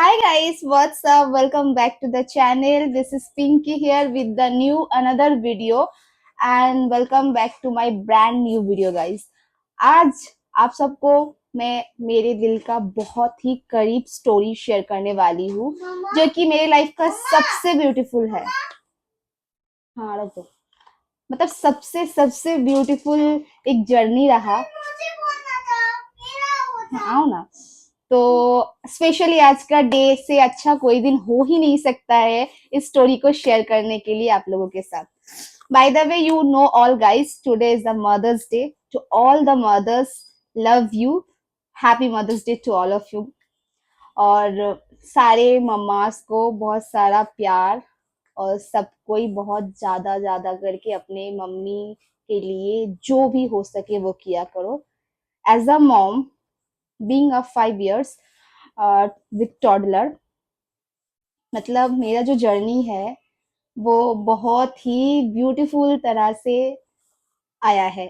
Hi guys, what's up? Welcome back to the channel. This is Pinky here with the new another video and welcome back to my brand new video guys. आज आप सबको मैं मेरे दिल का बहुत ही करीब स्टोरी शेयर करने वाली हूँ जो कि मेरी लाइफ का सबसे ब्यूटीफुल है। हाँ रख दो। मतलब सबसे सबसे ब्यूटीफुल एक जर्नी रहा। आओ ना। तो स्पेशली आज का डे से अच्छा कोई दिन हो ही नहीं सकता है इस स्टोरी को शेयर करने के लिए आप लोगों के साथ। By the way you know all guys, today is the Mother's Day. To all the mothers, love you, happy Mother's Day to all of you. और सारे मम्मास को बहुत सारा प्यार और सबको ही बहुत ज्यादा ज्यादा करके अपने मम्मी के लिए जो भी हो सके वो किया करो। As a mom, being a 5 years with toddler, मतलब मेरा जो जर्नी है वो बहुत ही ब्यूटीफुल तरह से आया है।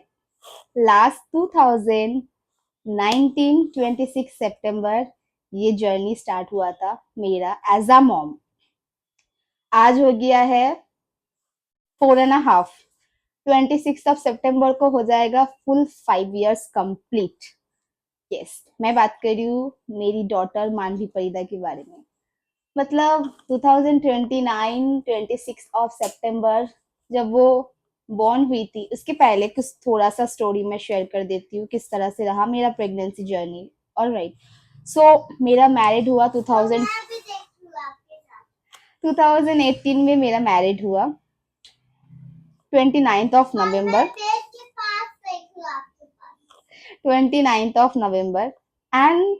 लास्ट 2019 26 सितंबर ये जर्नी स्टार्ट हुआ था मेरा एज अ मॉम। आज हो गया है 4.5। 26 सितंबर को हो जाएगा फुल 5 years कंप्लीट। यस, मैं बात कर रही हूँ मेरी डॉटर मानवी परिदा के बारे में। मतलब 2029 26 ऑफ सितंबर जब वो बॉर्न हुई थी, उसके पहले कुछ थोड़ा सा स्टोरी मैं शेयर कर देती हूँ किस तरह से रहा मेरा प्रेगनेंसी जर्नी। ऑलराइट, सो मेरा मैरिड हुआ 2018 में। मेरा मैरिड हुआ 29 ऑफ नवंबर एंड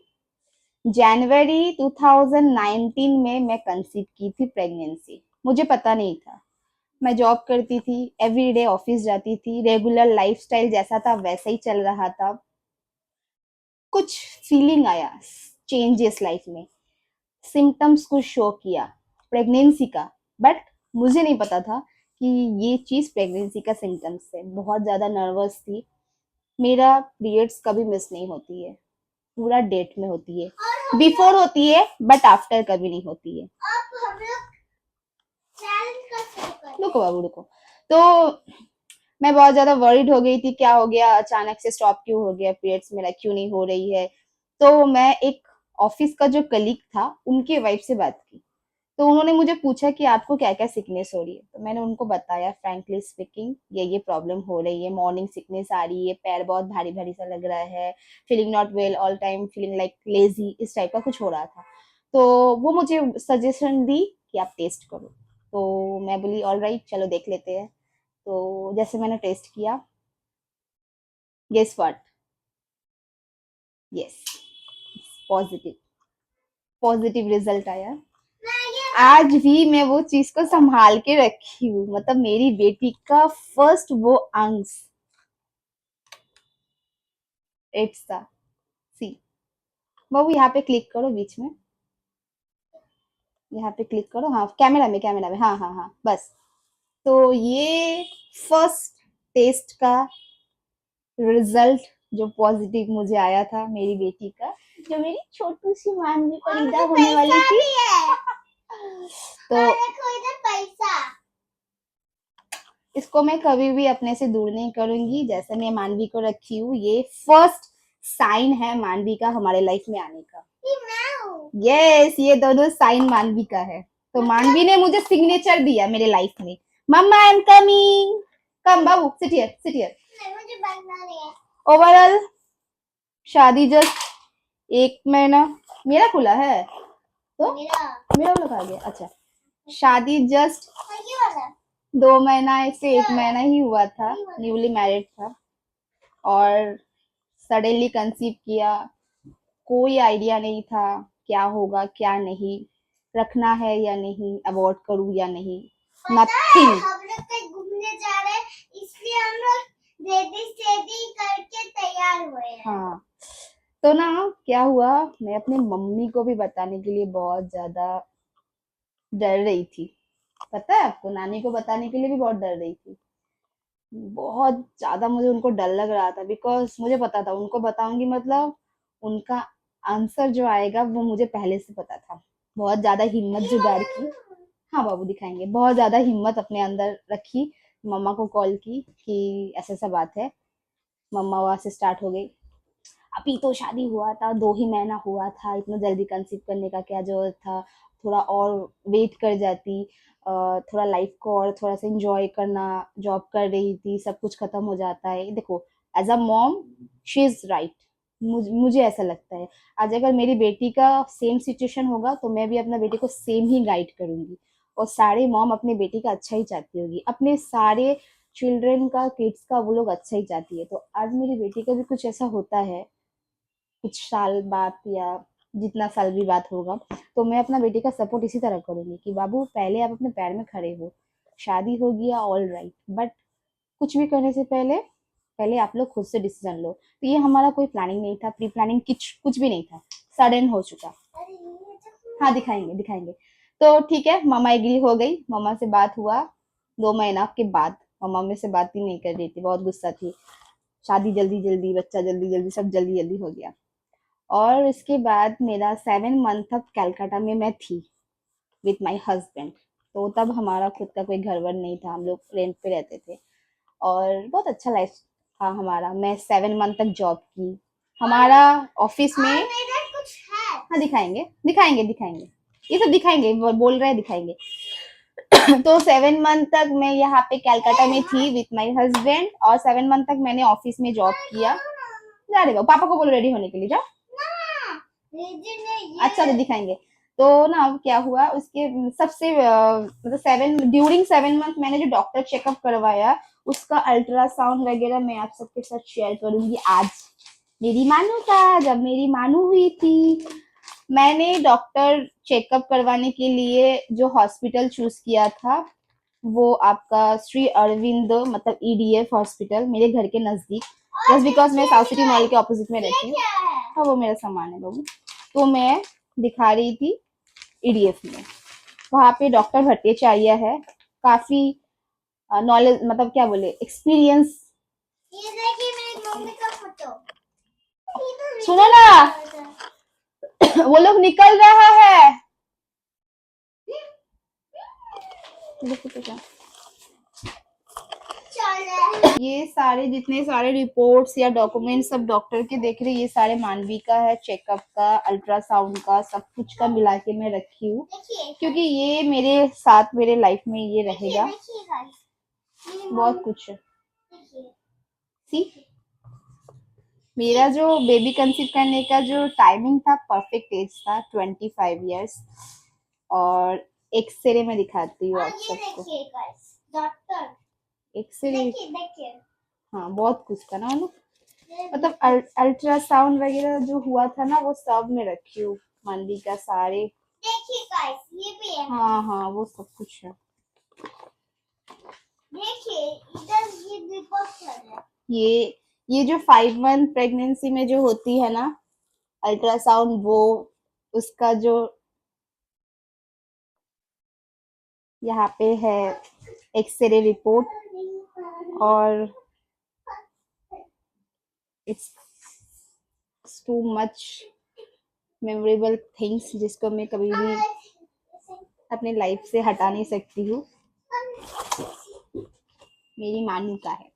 जनवरी 2019 में मैं कंसीव की थी प्रेगनेंसी। मुझे पता नहीं था। मैं जॉब करती थी, एवरीडे ऑफिस जाती थी, रेगुलर लाइफस्टाइल जैसा था वैसा ही चल रहा था। कुछ फीलिंग आया, चेंजेस लाइफ में, सिम्टम्स कुछ शो किया प्रेगनेंसी का, बट मुझे नहीं पता था कि ये चीज प्रेगनेंसी का सिम्टम्स है। बहुत ज्यादा नर्वस थी। मेरा पीरियड्स कभी मिस नहीं होती है, पूरा डेट में होती है, बिफोर होती है बट आफ्टर कभी नहीं होती है। रुको बाबू रुको। तो मैं बहुत ज्यादा वरीड हो गई थी, क्या हो गया, अचानक से स्टॉप क्यों हो गया पीरियड्स मेरा, क्यों नहीं हो रही है। तो मैं एक ऑफिस का जो कलीग था उनके वाइफ से बात की। तो उन्होंने मुझे पूछा कि आपको क्या क्या सिकनेस हो रही है। तो मैंने उनको बताया फ्रैंकली स्पीकिंग ये प्रॉब्लम हो रही है, मॉर्निंग सिकनेस आ रही है, पैर बहुत भारी भारी सा लग रहा है, feeling not well all time, feeling like lazy, इस टाइप का कुछ हो रहा था। तो वो मुझे सजेशन दी कि आप टेस्ट करो। तो मैं बोली ऑल राइट, चलो देख लेते हैं। तो जैसे मैंने टेस्ट किया, guess what, yes, positive. Positive result आया। आज भी मैं वो चीज को संभाल के रखी हूँ। मतलब मेरी बेटी का फर्स्ट वो अंश, इट्स द सी। बाबू यहाँ पे क्लिक करो बीच में, यहाँ पे क्लिक करो। हाँ, कैमरा में, कैमरा में, हाँ हाँ हाँ, बस। तो ये फर्स्ट टेस्ट का रिजल्ट जो पॉजिटिव मुझे आया था मेरी बेटी का, जो मेरी छोटू सी मानवी परिदा होने वाली थी। तो पैसा, इसको मैं कभी भी अपने से दूर नहीं करूंगी। जैसे मैं मानवी को रखी हूँ, ये फर्स्ट साइन है मानवी का हमारे लाइफ में आने का। यस, ये दोनों साइन मानवी का है। तो मानवी ने मुझे सिग्नेचर दिया मेरे लाइफ में। Mama I am coming, come बाबू, sit here, sit here. Overall शादी जस्ट 1 महीना मेरा खुला है, तो मेरा वाला आ गया। अच्छा, शादी जस्ट 2 महीना से 1 महीना ही हुआ था, न्यूली मैरिड था। और सडनली कंसीव किया। कोई आइडिया नहीं था क्या होगा क्या नहीं, रखना है या नहीं, अबॉर्ट करूँ या नहीं, नथिंग। हम लोग कहीं घूमने जा रहे हैं, इसलिए हम लोग रेडी सेडी करके तैयार हुए हैं। हाँ, तो ना क्या हुआ, मैं अपने मम्मी को भी बताने के लिए बहुत ज्यादा डर रही थी। पता है आपको, नानी को बताने के लिए भी बहुत डर रही थी। बहुत ज्यादा मुझे उनको डर लग रहा था, बिकॉज मुझे पता था उनको बताऊंगी मतलब उनका आंसर जो आएगा वो मुझे पहले से पता था। बहुत ज्यादा हिम्मत जुगाड़ की। हाँ बाबू दिखाएंगे। बहुत ज्यादा हिम्मत अपने अंदर रखी, मम्मा को कॉल की कि ऐसा ऐसा बात है। मम्मा वहां से स्टार्ट हो गई, अभी तो शादी हुआ था, 2 ही महीना हुआ था, इतना जल्दी कंसीव करने का क्या जरूरत था, थोड़ा और वेट कर जाती, थोड़ा लाइफ को और थोड़ा सा एंजॉय करना, जॉब कर रही थी, सब कुछ खत्म हो जाता है। देखो, as a mom she is right. मुझे ऐसा लगता है, आज अगर मेरी बेटी का सेम सिचुएशन होगा तो मैं भी अपना बेटी को सेम ही गाइड करूंगी। और सारे मॉम अपने बेटी का अच्छा ही चाहती होगी, अपने सारे चिल्ड्रन का, किड्स का वो लोग अच्छा ही चाहती है। तो आज मेरी बेटी का भी कुछ ऐसा होता है, कुछ साल बाद या जितना साल भी बात होगा, तो मैं अपना बेटी का सपोर्ट इसी तरह करूंगी कि बाबू पहले आप अपने पैर में खड़े हो, शादी हो गया ऑल राइट, बट कुछ भी करने से पहले पहले आप लोग खुद से डिसीजन लो। तो ये हमारा कोई प्लानिंग नहीं था, प्री प्लानिंग कुछ कुछ भी नहीं था, सडन हो चुका। हाँ दिखाएंगे दिखाएंगे। तो ठीक है, मामा एग्री हो गई, मामा से बात हुआ 2 महीना के बाद। मामा मेरे से बात ही नहीं कर रही थी, बहुत गुस्सा थी, शादी जल्दी जल्दी, बच्चा जल्दी जल्दी, सब जल्दी जल्दी हो गया। और उसके बाद मेरा 7 मंथ तक कलकत्ता में मैं थी विथ माय हस्बैंड। तो तब हमारा खुद का कोई घर वर नहीं था, हम लोग रेंट पे रहते थे, और बहुत अच्छा लाइफ था हमारा। मैं 7 मंथ तक जॉब की, हमारा ऑफिस में। हाँ दिखाएंगे दिखाएंगे दिखाएंगे, ये सब दिखाएंगे, बोल रहे हैं दिखाएंगे। तो 7 मंथ तक मैं यहाँ पे कलकत्ता में थी विथ माय हस्बैंड, और 7 मंथ तक मैंने ऑफिस में जॉब किया। जा रहे हो पापा को बोलो रेडी होने के लिए, जाओ। अच्छा तो दिखाएंगे। तो ना क्या हुआ उसके सबसे मतलब 7 मैंने जो डॉक्टर चेकअप करवाया, उसका अल्ट्रासाउंड वगैरह मैं आप सबके साथ शेयर करूंगी आज। मेरी मानू का, जब मेरी मानू हुई थी, मैंने डॉक्टर चेकअप करवाने के लिए जो हॉस्पिटल चूज किया था, वो आपका श्री अरविंद मतलब ईडीएफ हॉस्पिटल, मेरे घर के नजदीक। जस्ट बिकॉज मैं साउथ सिटी मॉल के ऑपोजिट में रहती हूँ। हाँ वो मेरा सामान है बाबू। तो मैं दिखा रही थी ईडीएफ में, वहाँ पे डॉक्टर भट्टाचार्य है, काफी नॉलेज, मतलब क्या बोले, एक्सपीरियंस। ये देखिए मेरी मम्मी का फोटो। सुनो ना, वो लोग निकल रहा है। ये सारे जितने सारे रिपोर्ट्स या डॉक्यूमेंट्स सब डॉक्टर के देख रहे, ये सारे मानवी का है, चेकअप का, अल्ट्रासाउंड का, सब कुछ का मिला के मैं रखी हूँ, क्योंकि ये मेरे साथ मेरे लाइफ में ये रहेगा। बहुत कुछ है। सी, मेरा जो बेबी कंसीव करने का जो टाइमिंग था, परफेक्ट एज था 25 ईयर्स। और एक्सरे में दिखाती हूँ आप सबको, एक्सरे। हाँ बहुत कुछ था ना, मतलब अल्ट्रासाउंड वगैरह जो हुआ था ना, वो सब में रखी हूँ, मंदी का सारे। देखिए गाइस, ये भी है। हाँ हाँ वो सब कुछ है। देखिए इधर ये रिपोर्ट है। ये जो 5 मंथ प्रेगनेंसी में जो होती है ना अल्ट्रासाउंड, वो उसका जो यहाँ पे है एक्सरे रिपोर्ट। और it's too much memorable things, जिसको मैं कभी भी अपने लाइफ से हटा नहीं सकती हूँ। मेरी मानू का है।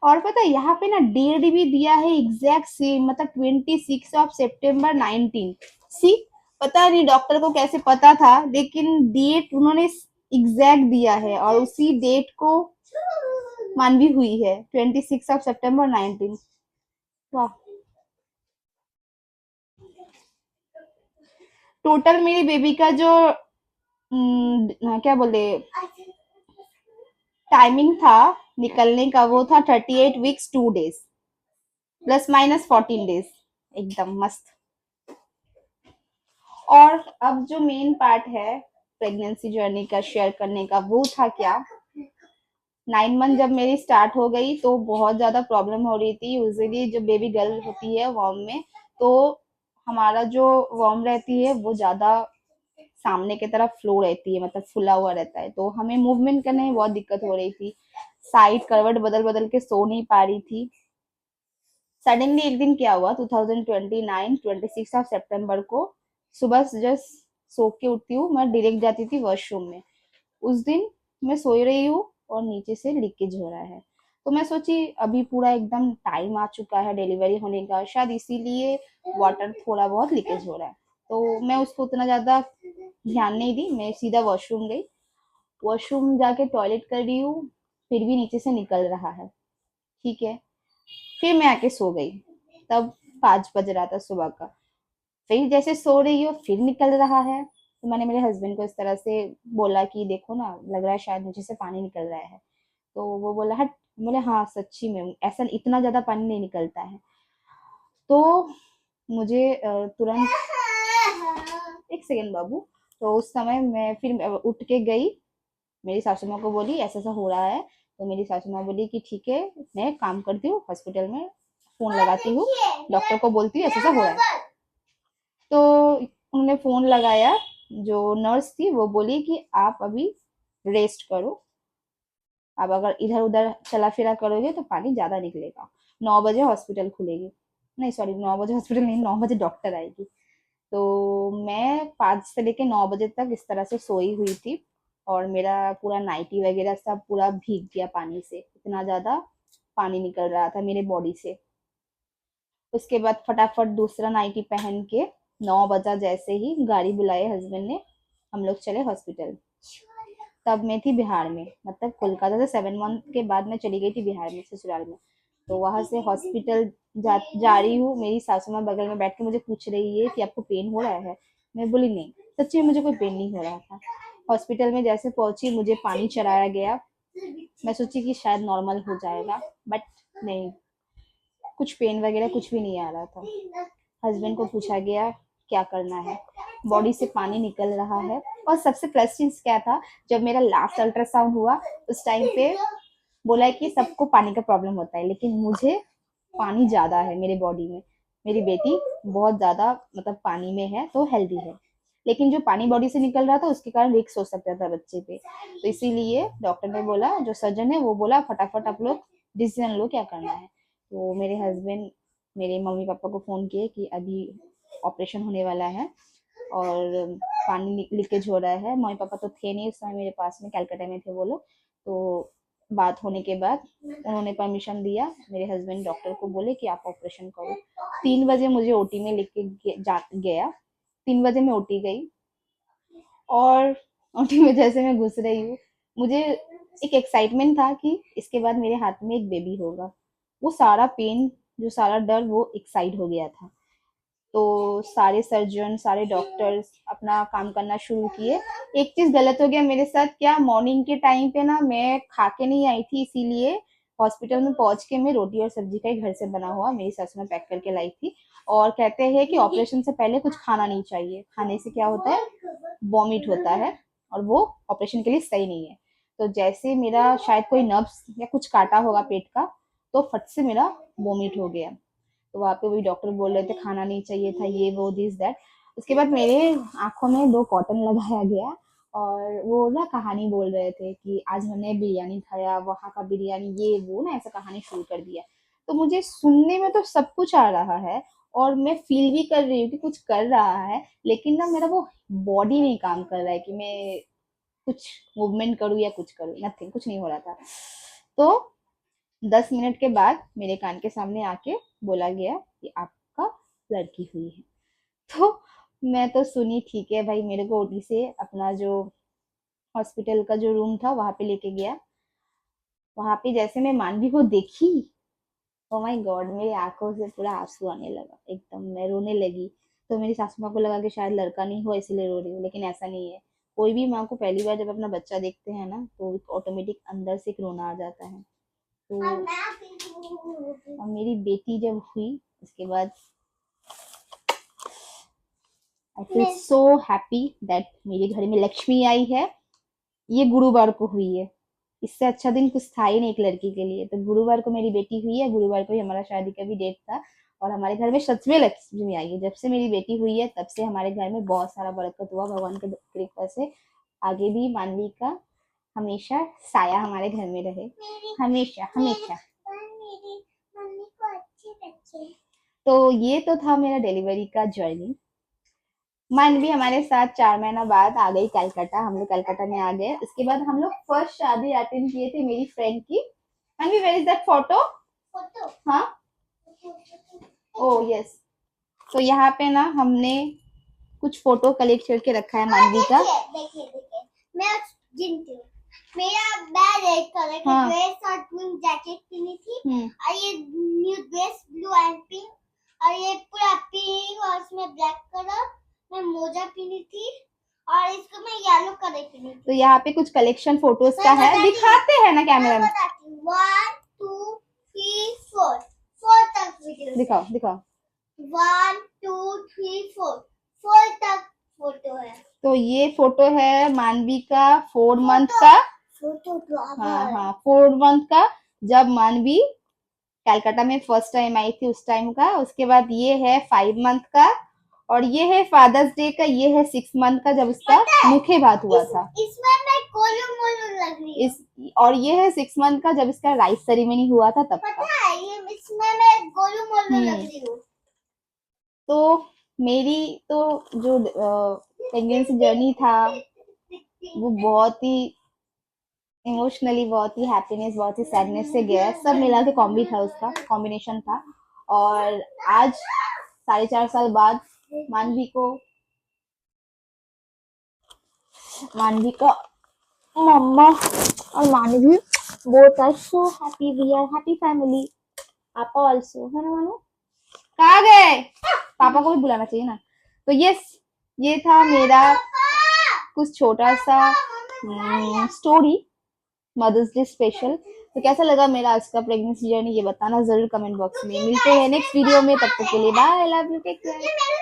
और पता है यहाँ पे ना डेट भी दिया है एग्जैक्ट सेम, मतलब 26 सितंबर 19। सी, पता नहीं डॉक्टर को कैसे पता था, लेकिन डेट उन्होंने एग्जैक्ट दिया है, और उसी डेट को मानवी हुई है, 26 सितंबर 19। वाह। टोटल मेरी बेबी का जो क्या बोले टाइमिंग था निकलने का, वो था 38 वीक्स 2 डेज, ±14 डेज, एकदम मस्त। और अब जो मेन पार्ट है प्रेगनेंसी जर्नी का शेयर करने का, वो था क्या, 9 मंथ जब मेरी स्टार्ट हो गई तो बहुत ज्यादा प्रॉब्लम हो रही थी। यूजुअली जब बेबी गर्ल होती है वॉर्म में, तो हमारा जो वॉर्म रहती है वो ज्यादा सामने की तरफ फ्लो रहती है, मतलब फुला हुआ रहता है, तो हमें मूवमेंट करने में बहुत दिक्कत हो रही थी, साइड करवट बदल बदल के सो नहीं पा रही थी। सडनली एक दिन क्या हुआ, 2029 26 ऑफ सितंबर को सुबह जस्ट सो के उठती हूँ, मैं डायरेक्ट जाती थी वॉशरूम में। उस दिन मैं सो रही हूँ और नीचे से लीकेज हो रहा है। तो मैं सोची अभी पूरा एकदम टाइम आ चुका है डिलीवरी होने का, शायद इसीलिए वाटर थोड़ा बहुत लीकेज हो रहा है। तो मैं उसको उतना ज्यादा ध्यान नहीं दी, मैं सीधा वॉशरूम गई। वॉशरूम जाके टॉयलेट कर रही हूँ, फिर भी नीचे से निकल रहा है। ठीक है, फिर मैं आके सो गई। तब 5 बज रहा था सुबह का। फिर जैसे सो रही हो फिर निकल रहा है। तो मैंने मेरे हस्बैंड को इस तरह से बोला कि देखो ना, लग रहा है शायद मुझे से पानी निकल रहा है। तो वो बोला हट। बोले हाँ सच्ची में ऐसा इतना ज्यादा पानी नहीं निकलता है। तो मुझे तुरंत, एक सेकेंड बाबू। तो उस समय मैं फिर उठ के गई, मेरी सासू माँ को बोली ऐसा ऐसा हो रहा है। तो मेरी सासू माँ बोली कि ठीक है, मैं काम करती हूँ हॉस्पिटल में, फोन लगाती हूँ, डॉक्टर को बोलती हूँ ऐसा ऐसा हो रहा है। तो उन्होंने फोन लगाया। जो नर्स थी वो बोली कि आप अभी रेस्ट करो, अब अगर इधर उधर चला फिरा करोगे तो पानी ज्यादा निकलेगा। 9 बजे हॉस्पिटल खुलेगी। नहीं सॉरी, 9 बजे हॉस्पिटल नहीं, 9 बजे डॉक्टर आएगी। तो मैं 5 से लेके 9 बजे तक इस तरह से सोई हुई थी। और मेरा पूरा नाइटी वगैरह सब पूरा भीग गया पानी से, इतना ज्यादा पानी निकल रहा था मेरे बॉडी से। उसके बाद फटाफट दूसरा नाइटी पहन के 9 बजा जैसे ही गाड़ी बुलाए हस्बैंड ने, हम लोग चले हॉस्पिटल। तब मैं थी बिहार में, मतलब कोलकाता से 7 मंथ के बाद मैं चली गई थी बिहार में ससुराल में। तो वहां से हॉस्पिटल जा रही हूँ, मेरी सासू माँ बगल में बैठ के मुझे पूछ रही है कि आपको पेन हो रहा है। मैं बोली नहीं, सच्ची में मुझे कोई पेन नहीं हो रहा था। हॉस्पिटल में जैसे पहुंची मुझे पानी चढ़ाया गया। मैं सोची कि शायद नॉर्मल हो जाएगा, बट नहीं, कुछ पेन वगैरह कुछ भी नहीं आ रहा था। हस्बैंड को पूछा गया क्या करना है, बॉडी से पानी निकल रहा है। और सबसे प्लस चीज क्या था, जब मेरा लास्ट अल्ट्रासाउंड हुआ उस टाइम पे बोला है कि सबको पानी का प्रॉब्लम होता है, लेकिन मुझे पानी ज्यादा है मेरे बॉडी में। मेरी बेटी बहुत ज्यादा मतलब पानी में है तो हेल्दी है, लेकिन जो पानी बॉडी से निकल रहा था उसके कारण रिक्स हो सकता था बच्चे पे। तो इसीलिए डॉक्टर ने बोला, जो सर्जन है वो बोला फटाफट आप लोग डिसीजन लो क्या करना है। तो मेरे हस्बैंड मेरे मम्मी पापा को फोन किए कि अभी ऑपरेशन होने वाला है और पानी लीकेज हो रहा है। मम्मी पापा तो थे नहीं उस समय मेरे पास में, कैलकाटा में थे वो लोग। तो बात होने के बाद उन्होंने परमिशन दिया, मेरे हस्बैंड डॉक्टर को बोले कि आप ऑपरेशन करो। 3 बजे मुझे ओटी में लेके गया। 3 बजे मैं ओटी गई। और ओटी में जैसे मैं घुस रही हूँ, मुझे एक एक्साइटमेंट था कि इसके बाद मेरे हाथ में एक बेबी होगा। वो सारा पेन, जो सारा डर, वो एक्साइड हो गया था। तो सारे सर्जन सारे डॉक्टर्स अपना काम करना शुरू किए। एक चीज गलत हो गया मेरे साथ, क्या मॉर्निंग के टाइम पे ना मैं खा के नहीं आई थी, इसीलिए हॉस्पिटल में पहुंच के मैं रोटी और सब्जी का ही घर से बना हुआ मेरी सासू में पैक करके लाई थी। और कहते हैं कि ऑपरेशन से पहले कुछ खाना नहीं चाहिए, खाने से क्या होता है, वॉमिट होता है, और वो ऑपरेशन के लिए सही नहीं है। तो जैसे मेरा शायद कोई नब्स या कुछ काटा होगा पेट का, तो फट से मेरा वॉमिट हो गया। तो वहाँ पे वही डॉक्टर बोल रहे थे खाना नहीं चाहिए था, ये वो दिस दैट। उसके बाद मेरे आंखों में 2 कॉटन लगाया गया। और वो ना कहानी बोल रहे थे कि आज हमने बिरयानी खाया, वहाँ का बिरयानी, ये वो ना ऐसा कहानी शुरू कर दिया। तो मुझे सुनने में तो सब कुछ आ रहा है और मैं फील भी कर रही हूँ कि कुछ कर रहा है, लेकिन ना मेरा वो बॉडी नहीं काम कर रहा है कि मैं कुछ मूवमेंट करूँ या कुछ करूँ, नथिंग, कुछ नहीं हो रहा था। तो 10 मिनट के बाद मेरे कान के सामने आके बोला गया कि आपका लड़की हुई है। तो मैं तो सुनी, ठीक है भाई, मेरे को ओटी से अपना जो हॉस्पिटल का जो रूम था वहां पे लेके गया। वहां पे जैसे मैं मानवी को देखी, ओ माय गॉड, मेरी आंखों से पूरा आंसू आने लगा, एकदम मैं रोने लगी। तो मेरी सासू माँ को लगा कि शायद लड़का नहीं हुआ इसीलिए रो रही हूँ, लेकिन ऐसा नहीं है। कोई भी माँ को पहली बार जब अपना बच्चा देखते हैं ना, तो ऑटोमेटिक अंदर से एक रोना आ जाता है। तो और मेरी बेटी जब हुई उसके बाद I feel so happy that मेरे घर में लक्ष्मी आई है। ये गुरुवार को हुई है, इससे अच्छा दिन कुछ था ही नहीं एक लड़की के लिए। तो गुरुवार को मेरी बेटी हुई है, गुरुवार को ही हमारा शादी का भी डेट था। और हमारे घर में सच में लक्ष्मी आई है, जब से मेरी बेटी हुई है तब से हमारे घर में बहुत सारा बरकत हुआ भगवान की कृपा से। आगे भी मानवी का हमेशा साया हमारे घर में रहे, हमेशा हमेशा। तो ये तो था मेरा डिलीवरी का जर्नी। मानवी हमारे साथ 4 महीना बाद आ गई कलकत्ता। हम लोग कलकत्ता में आ गए। उसके बाद हम लोग फर्स्ट शादी अटेंड किए थे मेरी फ्रेंड की। मानवी, वेयर इज दैट फोटो? हाँ, ओह यस। तो यहाँ पे ना हमने कुछ फोटो कलेक्ट करके रखा है मानवी का। देखिए मैं गिनती हूँ। मेरा मैं रेड कलर का ड्रेस और पिंक जैकेट पहनी थी और ये new dress blue and pink और ये पूरा पिंक और उसमें ब्लैक कलर मैं मोजा पहनी थी और इसको मैं येलो कलर पहनी थी। तो यहाँ पे कुछ कलेक्शन फोटोज का है, दिखाते हैं ना कैमरा में। 1 2 3 4 4 तक वीडियो दिखाओ दिखाओ। 1 2 3 4 4 तक फोटो है। तो ये फोटो है मानवी का 4 मंथ का। हाँ हाँ, 4 मंथ का, जब मानवी कलकत्ता में फर्स्ट टाइम आई थी उस टाइम का। उसके बाद ये है 5 मंथ का और ये है फादर्स डे का। ये है 6 मंथ का, जब उसका मुखे भात हुआ था। इसमें मैं गोलू मोलू लग रही हूँ। और ये है 6 मंथ का, जब इसका राइस सेरेमनी हुआ था तब का। पता है, ये इसमें मैं गोलू मोलू लग रही हूँ। तो मेरी तो जो प्रेगनेंसी जर्नी था वो बहुत ही इमोशनली, बहुत ही हैप्पीनेस, बहुत ही सैडनेस से गया। सब मिला के कॉम्बी था, उसका कॉम्बिनेशन था। और आज 4.5 साल बाद मानवी का मम्मा और Manvi both are so happy. We are happy family. पापा ऑल्सो, है ना मानो? कहाँ गए? पापा को भी बुलाना चाहिए ना। तो यस, ये था मेरा कुछ छोटा सा स्टोरी, मदर्स डे स्पेशल। तो कैसा लगा मेरा आज का प्रेगनेंसी जर्नी, ये बताना जरूर कमेंट बॉक्स में। मिलते हैं नेक्स्ट वीडियो में, तब तक के लिए bye, love you, take care.